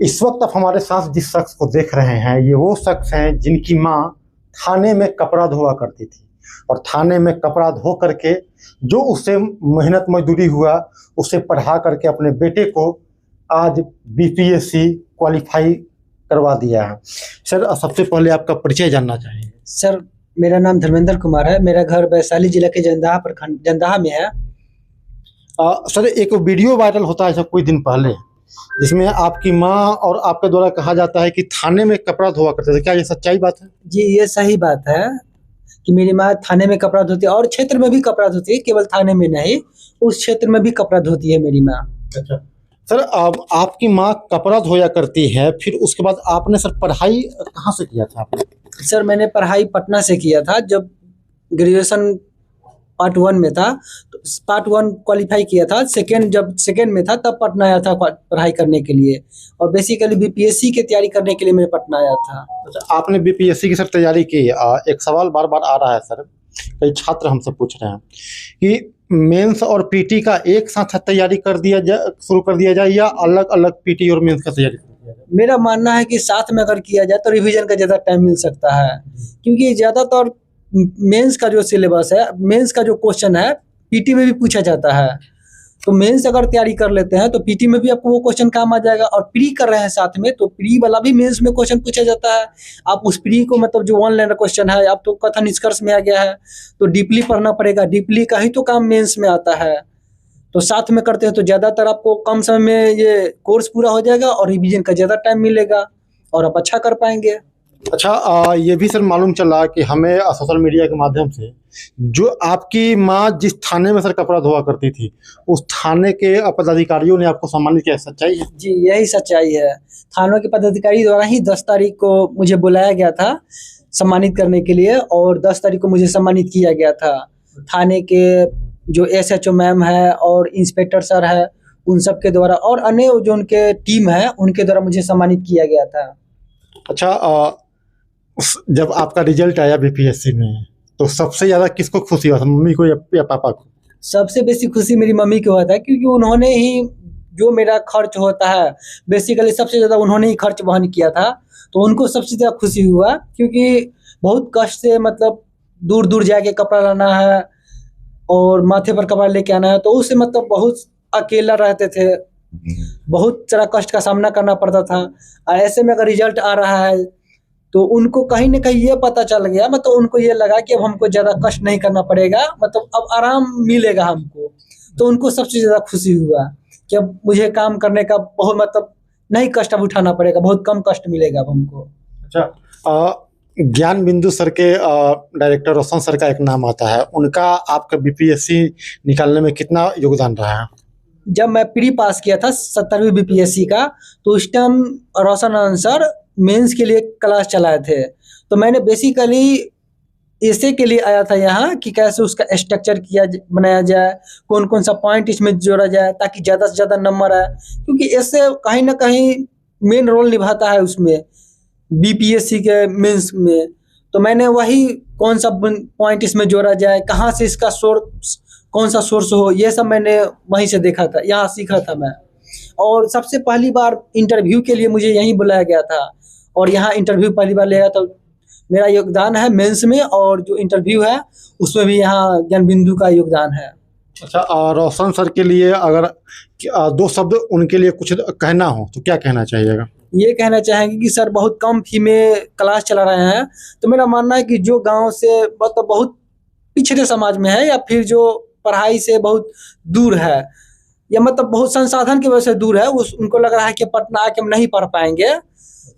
इस वक्त आप हमारे साथ जिस शख्स को देख रहे हैं, ये वो शख्स हैं जिनकी माँ थाने में कपड़ा धोआ करती थी, और थाने में कपड़ा धो करके जो उससे मेहनत मजदूरी हुआ, उसे पढ़ा करके अपने बेटे को आज बीपीएससी क्वालिफाई करवा दिया है। सर, सबसे पहले आपका परिचय जानना चाहेंगे। सर, मेरा नाम धर्मेंद्र कुमार है। मेरा घर वैशाली जिला के जंदाहा प्रखंड जंदाहा में है। सर, एक वीडियो वायरल होता है कुछ दिन पहले, जिसमें आपकी माँ और आपके द्वारा कहा जाता है कि थाने में कपड़ा धोआ करते थे। क्या ये सच्चाई बात है? जी, ये सही बात है कि मेरी माँ थाने में कपड़ा धोती है और क्षेत्र में भी कपड़ा धोती है, केवल थाने में नहीं, उस क्षेत्र में भी कपड़ा धोती है मेरी माँ। अच्छा सर, अब आपकी माँ कपड़ा धोया करती है, फिर उसके बाद आपने सर पढ़ाई कहाँ से किया था आपने? सर, मैंने पढ़ाई पटना से किया था। जब ग्रेजुएशन पार्ट 1 में था तो पार्ट 1 क्वालिफाई किया था। जब सेकेंड में था तब पटना आया था पढ़ाई करने के लिए, और बेसिकली बीपीएससी की तैयारी करने के लिए मैं पटना आया था। अच्छा, आपने बीपीएससी की सर तैयारी की। एक सवाल बार बार आ रहा है सर, कई छात्र हमसे पूछ रहे हैं कि मेंस और पीटी का एक साथ तैयारी शुरू कर दिया जाए, या अलग अलग पीटी और मेंस का तैयारी कर दिया जाए? मेरा मानना है कि साथ में अगर किया जाए तो रिवीजन का ज़्यादा टाइम मिल सकता है, क्योंकि ज़्यादातर मेंस का जो सिलेबस है, मेंस का जो क्वेश्चन है, पीटी में भी पूछा जाता है। तो मेंस अगर तैयारी कर लेते हैं तो पीटी में भी आपको वो क्वेश्चन काम आ जाएगा, और प्री कर रहे हैं साथ में तो प्री वाला भी मेंस में क्वेश्चन पूछा जाता है। आप उस प्री को मतलब जो 1 लाइनर क्वेश्चन है, आप तो कथन निष्कर्ष में आ गया है तो डीपली पढ़ना पड़ेगा, डीपली का ही तो काम मेंस में आता है। तो साथ में करते हैं तो ज़्यादातर आपको कम समय में ये कोर्स पूरा हो जाएगा और रिवीजन का ज़्यादा टाइम मिलेगा और आप अच्छा कर पाएंगे। अच्छा, ये भी सर मालूम चला कि हमें सोशल मीडिया के माध्यम से, जो आपकी माँ जिस थाने में सर कपड़ा धोआ करती थी, उस थाने के पदाधिकारियों ने आपको सम्मानित किया। सच्चाई है? जी, यही सच्चाई है। थानों के पदाधिकारी द्वारा ही 10 तारीख को मुझे बुलाया गया था सम्मानित करने के लिए, और 10 तारीख को मुझे सम्मानित किया गया था। थाने के जो एसएचओ मैम है और इंस्पेक्टर सर है, उन सब के द्वारा, और अन्य जो उनके टीम है उनके द्वारा मुझे सम्मानित किया गया था। अच्छा, जब आपका रिजल्ट आया बीपीएससी में, तो सबसे ज़्यादा किसको खुशी हुआ था, मम्मी को या पापा को? सबसे बेसी खुशी मेरी मम्मी को हुआ था, क्योंकि उन्होंने ही जो मेरा खर्च होता है, बेसिकली सबसे ज़्यादा उन्होंने ही खर्च वहन किया था, तो उनको सबसे ज़्यादा खुशी हुआ। क्योंकि बहुत कष्ट से मतलब दूर दूर जाके कपड़ा लाना है और माथे पर कपड़ा लेके आना है, तो उससे मतलब बहुत अकेला रहते थे, बहुत सारा कष्ट का सामना करना पड़ता था। और ऐसे में अगर रिजल्ट आ रहा है तो उनको कहीं ना कहीं ये पता चल गया, मतलब उनको ये लगा कि अब हमको ज़्यादा कष्ट नहीं करना पड़ेगा, मतलब अब आराम मिलेगा हमको। तो उनको सबसे ज़्यादा खुशी हुआ कि अब मुझे काम करने का बहुत मतलब नहीं कष्ट अब उठाना पड़ेगा, बहुत कम कष्ट मिलेगा अब हमको। अच्छा, ज्ञान बिंदु सर के डायरेक्टर रोशन सर का एक नाम आता है, उनका आपका बीपीएससी निकालने में कितना योगदान रहा है? जब मैं प्री पास किया था 70वीं बीपीएससी का, तो उस टाइम रोशन सर मेंस के लिए क्लास चलाए थे। तो मैंने बेसिकली ऐसे के लिए आया था यहाँ कि कैसे उसका स्ट्रक्चर बनाया जाए, कौन कौन सा पॉइंट इसमें जोड़ा जाए ताकि ज़्यादा से ज़्यादा नंबर आए, क्योंकि ऐसे कहीं ना कहीं मेन रोल निभाता है उसमें बीपीएससी के मेंस में। तो मैंने वही कौन सा पॉइंट इसमें जोड़ा जाए, कहाँ से इसका सोर्स, कौन सा सोर्स हो, ये सब मैंने वहीं से देखा था, यहाँ सीखा था मैं। और सबसे पहली बार इंटरव्यू के लिए मुझे यहीं बुलाया गया था, और यहाँ इंटरव्यू पहली बार लिया, तो मेरा योगदान है मेंस में, और जो इंटरव्यू है उसमें भी यहाँ ज्ञान बिंदु का योगदान है। अच्छा, रोशन सर के लिए अगर 2 शब्द उनके लिए कुछ कहना हो तो क्या कहना चाहिएगा? ये कहना चाहेंगे कि सर बहुत कम फी में क्लास चला रहे हैं। तो मेरा मानना है कि जो गांव से मतलब बहुत पिछड़े समाज में है, या फिर जो पढ़ाई से बहुत दूर है, या मतलब बहुत संसाधन की वजह से दूर है, उनको लग रहा है कि पटना आके हम नहीं पढ़ पाएंगे,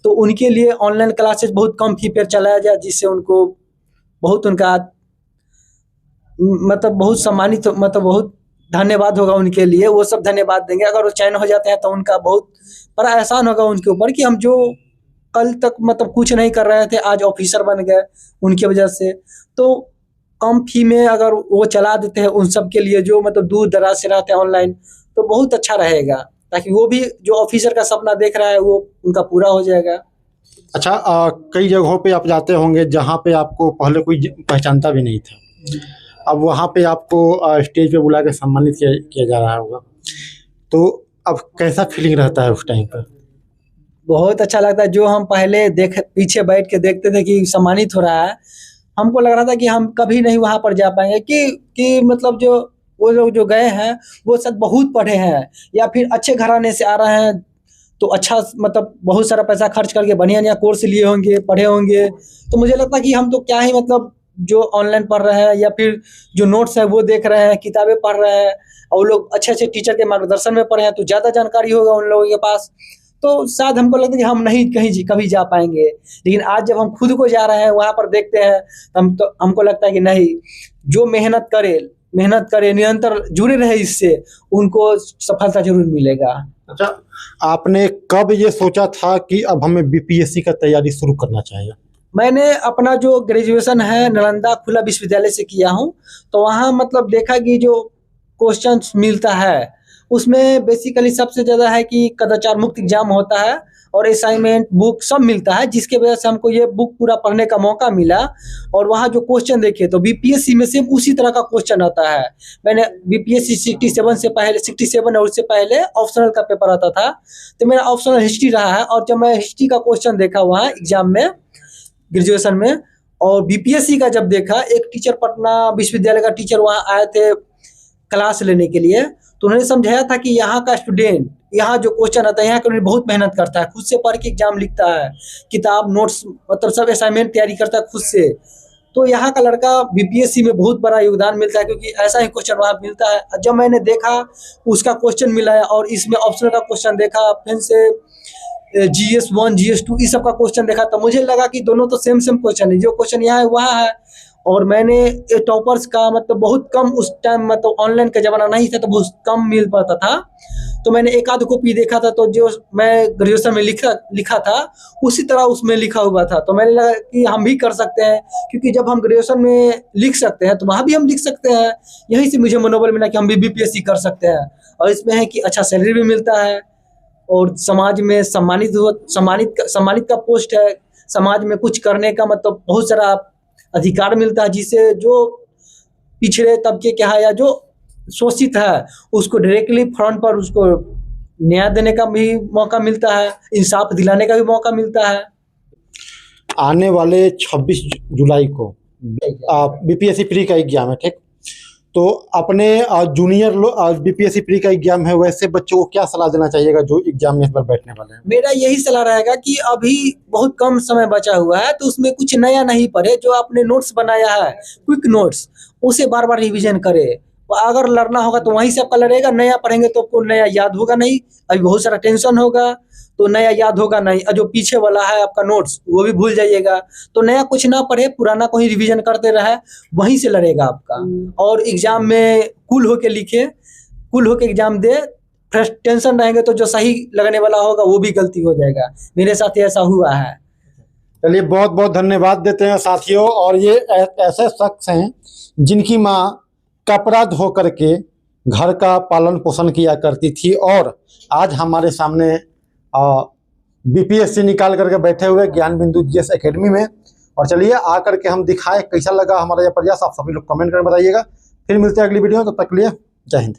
तो उनके लिए ऑनलाइन क्लासेस बहुत कम फी पर चलाया जाए, जिससे उनको बहुत उनका मतलब बहुत सम्मानित, मतलब बहुत धन्यवाद होगा उनके लिए, वो सब धन्यवाद देंगे। अगर वो चयन हो जाते हैं तो उनका बहुत बड़ा एहसान होगा उनके ऊपर कि हम जो कल तक मतलब कुछ नहीं कर रहे थे आज ऑफिसर बन गए उनकी वजह से। तो कम फी में अगर वो चला देते हैं उन सब के लिए जो मतलब दूर दराज से रहते हैं ऑनलाइन, तो बहुत अच्छा रहेगा, ताकि वो भी जो ऑफिसर का सपना देख रहा है वो उनका पूरा हो जाएगा। अच्छा, कई जगहों पे आप जाते होंगे जहाँ पे आपको पहले कोई पहचानता भी नहीं था, अब वहाँ पे आपको स्टेज पे बुला के सम्मानित किया जा रहा होगा, तो अब कैसा फीलिंग रहता है उस टाइम पर? बहुत अच्छा लगता है। जो हम पहले पीछे बैठ के देखते थे कि सम्मानित हो रहा है, हमको लग रहा था कि हम कभी नहीं वहां पर जा पाएंगे, कि मतलब जो वो लोग जो गए हैं वो सब बहुत पढ़े हैं या फिर अच्छे घराने से आ रहे हैं, तो अच्छा मतलब बहुत सारा पैसा खर्च करके बढ़िया बढ़िया कोर्स लिए होंगे, पढ़े होंगे। तो मुझे लगता है कि हम तो क्या ही मतलब जो ऑनलाइन पढ़ रहे हैं या फिर जो नोट्स है वो देख रहे हैं, किताबें पढ़ रहे हैं, और वो लोग अच्छे अच्छे टीचर के मार्गदर्शन में पढ़े हैं, तो ज़्यादा जानकारी होगा उन लोगों के पास। तो शायद हमको लगता है कि हम नहीं कभी जा पाएंगे। लेकिन आज जब हम खुद को जा रहे हैं वहाँ पर देखते हैं, तो हमको लगता है कि नहीं, जो मेहनत करे निरंतर जुड़े रहे इससे, उनको सफलता जरूर मिलेगा। अच्छा, आपने कब ये सोचा था कि अब हमें बीपीएससी का तैयारी शुरू करना चाहिए? मैंने अपना जो ग्रेजुएशन है नालंदा खुला विश्वविद्यालय से किया हूँ, तो वहाँ मतलब देखा कि जो क्वेश्चंस मिलता है उसमें बेसिकली सबसे ज़्यादा है कि कदाचार मुक्त एग्जाम होता है और असाइनमेंट बुक सब मिलता है, जिसके वजह से हमको ये बुक पूरा पढ़ने का मौका मिला। और वहाँ जो क्वेश्चन देखे तो बीपीएससी में सेम उसी तरह का क्वेश्चन आता है। मैंने बीपीएससी 67 और उससे पहले ऑप्शनल का पेपर आता था, तो मेरा ऑप्शनल हिस्ट्री रहा है। और जब मैं हिस्ट्री का क्वेश्चन देखा वहाँ एग्जाम में ग्रेजुएशन में, और बीपीएससी का जब देखा, एक टीचर पटना विश्वविद्यालय का टीचर वहाँ आए थे क्लास लेने के लिए, तो उन्होंने समझाया था कि यहाँ का स्टूडेंट, यहाँ जो क्वेश्चन आता है यहाँ के बहुत मेहनत करता है, खुद से पढ़ के एग्जाम लिखता है, किताब नोट्स मतलब सब असाइनमेंट तैयारी करता है खुद से। तो यहाँ का लड़का बीपीएससी में बहुत बड़ा योगदान मिलता है, क्योंकि ऐसा ही क्वेश्चन वहाँ मिलता है। जब मैंने देखा उसका क्वेश्चन मिला है और इसमें ऑप्शनल का क्वेश्चन देखा, फिर से GS1 GS2 इस सब का क्वेश्चन देखा, तो मुझे लगा कि दोनों तो सेम क्वेश्चन है, जो क्वेश्चन यहाँ है वहाँ है। और मैंने टॉपर्स का मतलब बहुत कम उस टाइम, मतलब ऑनलाइन का ज़माना नहीं था तो बहुत कम मिल पाता था, तो मैंने एक आध कॉपी देखा था, तो जो मैं ग्रेजुएशन में लिखा था उसी तरह उसमें लिखा हुआ था। तो मैंने लगा कि हम भी कर सकते हैं, क्योंकि जब हम ग्रेजुएशन में लिख सकते हैं तो वहाँ भी हम लिख सकते हैं। यहीं से मुझे मनोबल मिला कि हम भी बीपीएससी कर सकते हैं। और इसमें है कि अच्छा सैलरी भी मिलता है और समाज में सम्मानित का पोस्ट है, समाज में कुछ करने का मतलब बहुत सारा अधिकार मिलता है, जिससे जो पिछड़े तबके के है या जो शोषित है उसको डायरेक्टली फ्रंट पर उसको न्याय देने का भी मौका मिलता है, इंसाफ दिलाने का भी मौका मिलता है। आने वाले 26 जुलाई को बीपीएससी प्री का एग्जाम है, ठीक? तो अपने जूनियर बीपीएससी प्री का एग्जाम है, वैसे बच्चों को क्या सलाह देना चाहिएगा जो एग्जाम में इस बार बैठने वाले हैं? मेरा यही सलाह रहेगा कि अभी बहुत कम समय बचा हुआ है, तो उसमें कुछ नया नहीं पढ़े। जो आपने नोट्स बनाया है क्विक नोट्स, उसे बार बार रिवीजन करे। अगर लड़ना होगा तो वहीं से आपका लड़ेगा, नया पढ़ेंगे तो आपको नया याद होगा नहीं, अभी बहुत सारा टेंशन होगा तो नया याद होगा नहीं, और जो पीछे वाला है आपका नोट्स वो भी भूल जाइएगा। तो नया कुछ ना पढ़े, पुराना को ही रिवीजन करते रहे, वहीं से लड़ेगा आपका। और एग्जाम में कूल होके लिखे, कूल होके एग्जाम दे। फ्रेश टेंशन रहेंगे तो जो सही लगने वाला होगा वो भी गलती हो जाएगा। मेरे साथ ऐसा हुआ है। चलिए, बहुत बहुत धन्यवाद देते हैं साथियों। और ये ऐसे शख्स हैं जिनकी माँ कपड़ा धो करके घर का पालन पोषण किया करती थी, और आज हमारे सामने बीपीएससी निकाल करके बैठे हुए ज्ञान बिंदु जीएस एकेडमी में। और चलिए आ करके हम दिखाएं कैसा लगा हमारा यह प्रयास। आप सभी लोग कमेंट करके बताइएगा। फिर मिलते हैं अगली वीडियो में, तब तक के लिए जय हिंद।